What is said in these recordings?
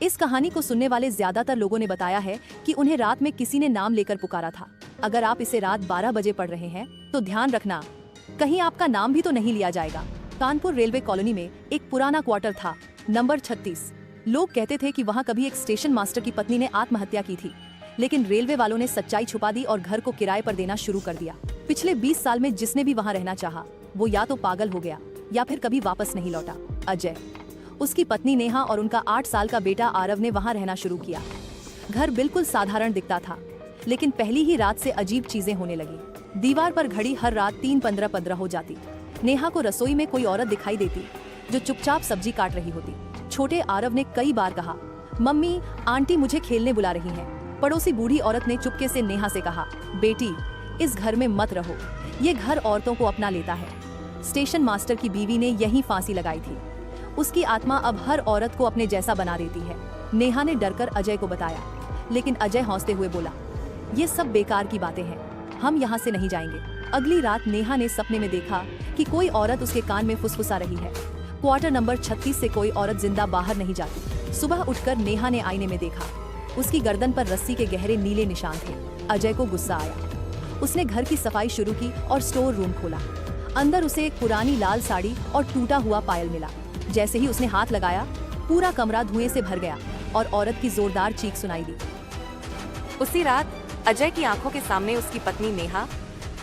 इस कहानी को सुनने वाले ज्यादातर लोगों ने बताया है कि उन्हें रात में किसी ने नाम लेकर पुकारा था। अगर आप इसे रात 12 बजे पढ़ रहे हैं तो ध्यान रखना, कहीं आपका नाम भी तो नहीं लिया जाएगा। कानपुर रेलवे कॉलोनी में एक पुराना क्वार्टर था, नंबर 36। लोग कहते थे कि वहाँ कभी एक स्टेशन मास्टर की पत्नी ने आत्महत्या की थी, लेकिन रेलवे वालों ने सच्चाई छुपा दी और घर को किराए पर देना शुरू कर दिया। पिछले 20 साल में जिसने भी वहाँ रहना चाहा, वो या तो पागल हो गया या फिर कभी वापस नहीं लौटा। अजय, उसकी पत्नी नेहा और उनका 8 साल का बेटा आरव ने वहाँ रहना शुरू किया। घर बिल्कुल साधारण दिखता था, लेकिन पहली ही रात से अजीब चीजें होने लगी। दीवार पर घड़ी हर रात 3:15 हो जाती। नेहा को रसोई में कोई औरत दिखाई देती जो चुपचाप सब्जी काट रही होती। छोटे आरव ने कई बार कहा, मम्मी, आंटी मुझे खेलने बुला रही हैं। पड़ोसी बूढ़ी औरत ने चुपके से नेहा से कहा, बेटी, इस घर में मत रहो, ये घर औरतों को अपना लेता है। स्टेशन मास्टर की बीवी ने यहीं फांसी लगाई थी। उसकी आत्मा अब हर औरत को अपने जैसा बना देती है। नेहा ने डरकर अजय को बताया, लेकिन अजय हंसते हुए बोला, ये सब बेकार की बातें हैं, हम यहाँ से नहीं जाएंगे। अगली रात नेहा ने सपने में देखा कि कोई औरत उसके कान में फुसफुसा रही है। क्वार्टर नंबर 36 से कोई औरत जिंदा बाहर नहीं जाती। सुबह उठकर नेहा ने आईने में देखा, उसकी गर्दन पर रस्सी के गहरे नीले निशान थे। अजय को गुस्सा आया। उसने घर की सफाई शुरू की और स्टोर रूम खोला। अंदर उसे एक पुरानी लाल साड़ी और टूटा हुआ पायल मिला। जैसे ही उसने हाथ लगाया, पूरा कमरा धुएं से भर गया और औरत की जोरदार चीख सुनाई दी। उसी रात अजय की आंखों के सामने उसकी पत्नी नेहा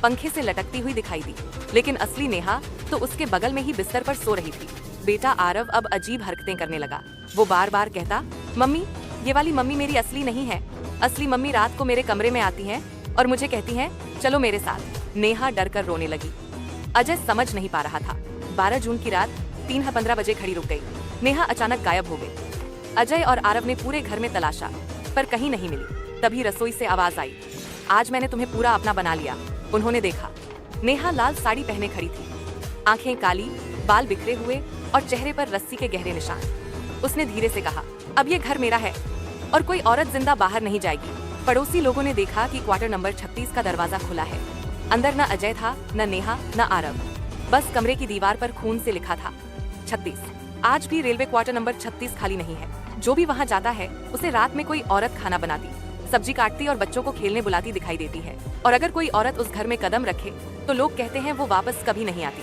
पंखे से लटकती हुई दिखाई दी, लेकिन असली नेहा तो उसके बगल में ही बिस्तर पर सो रही थी। बेटा आरव अब अजीब हरकतें करने लगा। वो बार बार कहता, मम्मी, ये वाली मम्मी मेरी असली नहीं है। असली मम्मी रात को मेरे कमरे में आती है और मुझे कहती है, चलो मेरे साथ। नेहा डर कर रोने लगी। अजय समझ नहीं पा रहा था। 12 जून की रात 3:15 बजे घड़ी रुक गई। नेहा अचानक गायब हो गई। अजय और आरव ने पूरे घर में तलाशा, पर कहीं नहीं मिली। तभी रसोई से आवाज आई, आज मैंने तुम्हें पूरा अपना बना लिया। उन्होंने देखा, नेहा लाल साड़ी पहने खड़ी थी, आंखें काली, बाल बिखरे हुए और चेहरे पर रस्सी के गहरे निशान। उसने धीरे से कहा, अब ये घर मेरा है और कोई औरत जिंदा बाहर नहीं जाएगी। पड़ोसी लोगों ने देखा कि क्वार्टर नंबर 36 का दरवाजा खुला है। अंदर न अजय था, न नेहा, न आरव। बस कमरे की दीवार पर खून से लिखा था, 36। आज भी रेलवे क्वार्टर नंबर 36 खाली नहीं है। जो भी वहाँ जाता है, उसे रात में कोई औरत खाना बनाती, सब्जी काटती और बच्चों को खेलने बुलाती दिखाई देती है। और अगर कोई औरत उस घर में कदम रखे तो लोग कहते हैं वो वापस कभी नहीं आती।